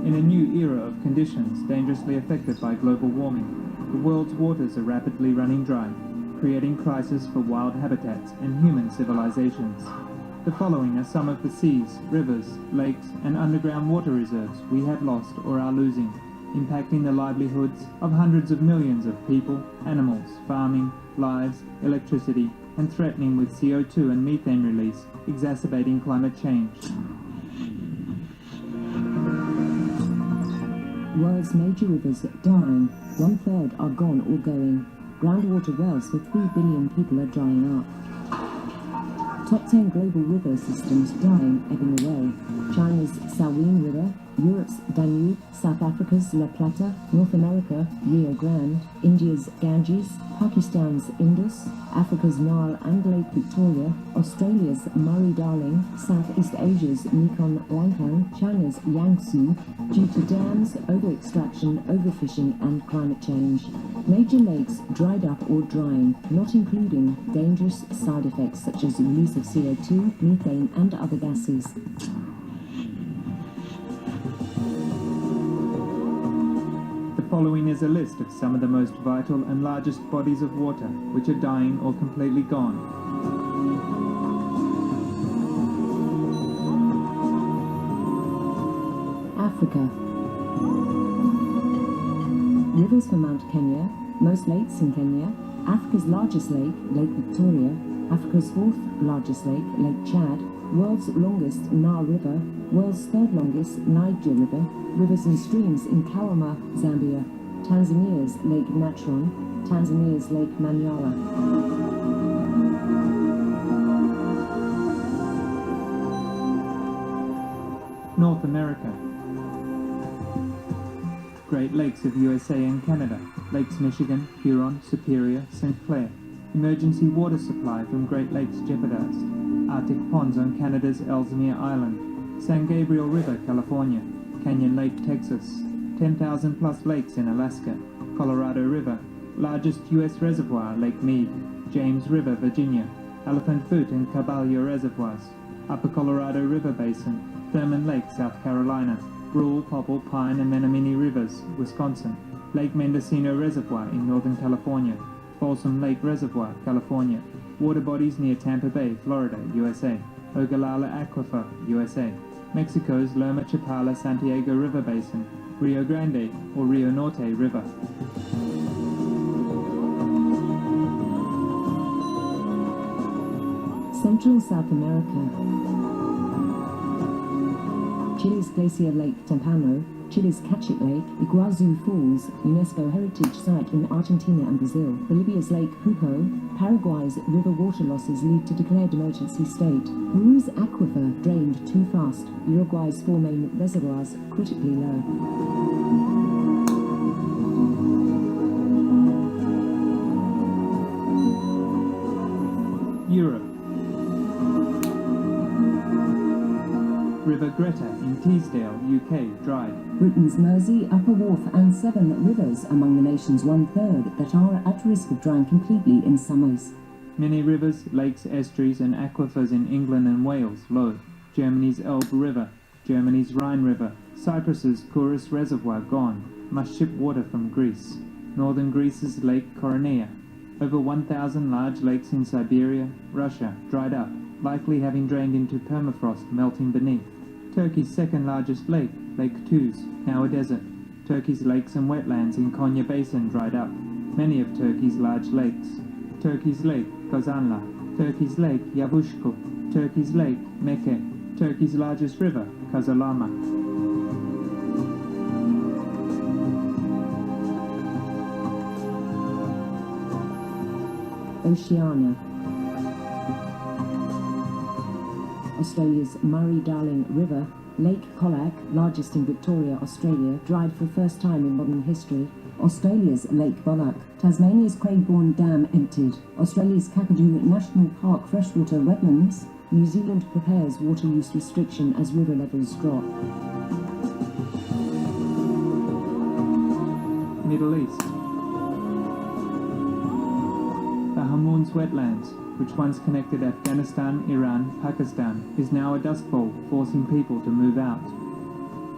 In a new era of conditions dangerously affected by global warming, the world's waters are rapidly running dry, creating crisis for wild habitats and human civilizations. The following are some of the seas, rivers, lakes, and underground water reserves we have lost or are losing, impacting the livelihoods of hundreds of millions of people, animals, farming, lives, electricity, and threatening with CO2 and methane release, exacerbating climate change. World's major rivers dying, 1/3 are gone or going. Groundwater wells for 3 billion people are drying up. Top 10 global river systems dying, ebbing away. China's Salween River, Europe's Danube, South Africa's La Plata, North America, Rio Grande, India's Ganges, Pakistan's Indus, Africa's Nile and Lake Victoria, Australia's Murray-Darling, Southeast Asia's Mekong-Lancang, China's Yangtze, due to dams, over-extraction, overfishing and climate change. Major lakes dried up or drying, not including dangerous side effects such as release of CO2, methane and other gases. The following is a list of some of the most vital and largest bodies of water which are dying or completely gone. Africa. Rivers for Mount Kenya, most lakes in Kenya, Africa's largest lake, Lake Victoria, Africa's fourth largest lake, Lake Chad, world's longest Nile River, world's third longest Niger River, rivers and streams in Kawama, Zambia, Tanzania's Lake Natron, Tanzania's Lake Manyara. North America. Great Lakes of USA and Canada, Lakes Michigan, Huron, Superior, St. Clair. Emergency water supply from Great Lakes jeopardized. Arctic ponds on Canada's Ellesmere Island. San Gabriel River, California. Canyon Lake, Texas. 10,000 plus lakes in Alaska. Colorado River. Largest U.S. reservoir, Lake Mead. James River, Virginia. Elephant Butte and Caballo Reservoirs. Upper Colorado River Basin. Thurman Lake, South Carolina. Brule, Popple, Pine and Menominee Rivers, Wisconsin. Lake Mendocino Reservoir in Northern California. Folsom Lake Reservoir, California. Water bodies near Tampa Bay, Florida, USA. Ogallala Aquifer, USA. Mexico's Loma Chapala Santiago River Basin. Rio Grande or Rio Norte River. Central South America. Chile's Glacier Lake Tempano, Chile's Cachet Lake, Iguazu Falls, UNESCO Heritage Site in Argentina and Brazil, Bolivia's Lake Pupo, Paraguay's river water losses lead to declared emergency state, Peru's aquifer drained too fast, Uruguay's 4 main reservoirs critically low. Europe. River Greta in Teesdale, UK, dried. Britain's Mersey, Upper Wharfe and Severn rivers among the nation's 1/3 that are at risk of drying completely in summers. Many rivers, lakes, estuaries and aquifers in England and Wales, low. Germany's Elbe River, Germany's Rhine River, Cyprus's Kouros Reservoir gone, must ship water from Greece. Northern Greece's Lake Koroneia. Over 1,000 large lakes in Siberia, Russia, dried up, likely having drained into permafrost melting beneath. Turkey's second largest lake, Lake Tuz, now a desert. Turkey's lakes and wetlands in Konya Basin dried up. Many of Turkey's large lakes. Turkey's Lake, Kozanla. Turkey's Lake, Yavushko. Turkey's Lake, Meke. Turkey's largest river, Kazalama. Oceania. Australia's Murray-Darling River, Lake Colac, largest in Victoria, Australia, dried for the first time in modern history. Australia's Lake Bolac, Tasmania's Craigbourne Dam emptied. Australia's Kakadu National Park freshwater wetlands. New Zealand prepares water use restriction as river levels drop. Middle East. The Hormuz wetlands, which once connected Afghanistan, Iran, Pakistan, is now a dust bowl, forcing people to move out.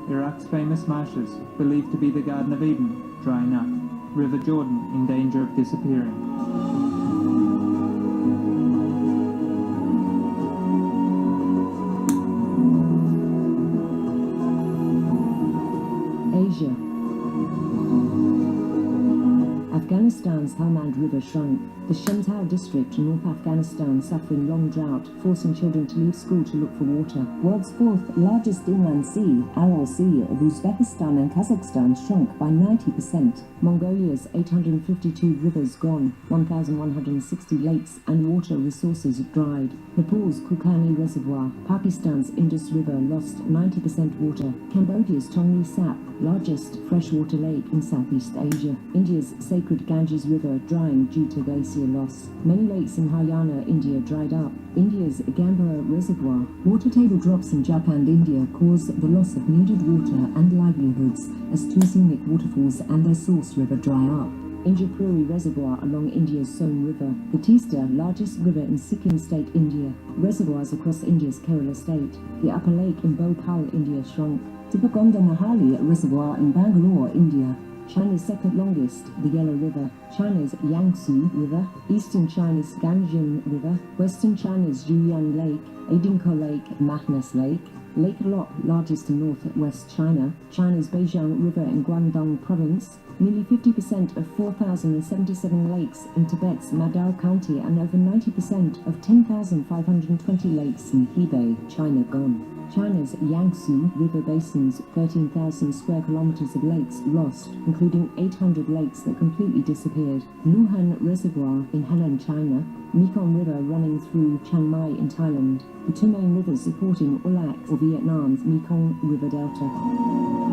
Iraq's famous marshes, believed to be the Garden of Eden, drying up. River Jordan in danger of disappearing. Asia. Afghanistan's Helmand River shrunk. The Shemtau district in North Afghanistan suffering long drought, forcing children to leave school to look for water. World's fourth largest inland sea, Aral Sea of Uzbekistan and Kazakhstan shrunk by 90%. Mongolia's 852 rivers gone, 1,160 lakes and water resources dried. Nepal's Kukani Reservoir, Pakistan's Indus River lost 90% water. Cambodia's Tongli Sap, largest freshwater lake in Southeast Asia. India's sacred Ganges River drying due to glacier loss. Many lakes in Haryana, India dried up. India's Gambhar Reservoir. Water table drops in Jharkhand, India cause the loss of needed water and livelihoods as two scenic waterfalls and their source river dry up. Indrapuri Reservoir along India's Son River. The Teesta, largest river in Sikkim state, India. Reservoirs across India's Kerala state. The upper lake in Bhopal, India shrunk. Tipagonda Nahali Reservoir in Bangalore, India. China's second longest, the Yellow River. China's Yangtze River. Eastern China's Ganjin River. Western China's Yuyang Lake. Adinko Lake, Magnus Lake. Lake Lop, largest in northwest China. China's Beijiang River in Guangdong Province. Nearly 50% of 4,077 lakes in Tibet's Madao County and over 90% of 10,520 lakes in Hebei, China gone. China's Yangtze River Basin's 13,000 square kilometers of lakes lost, including 800 lakes that completely disappeared. Luhan Reservoir in Henan, China. Mekong River running through Chiang Mai in Thailand. The two main rivers supporting Ulac or Vietnam's Mekong River Delta.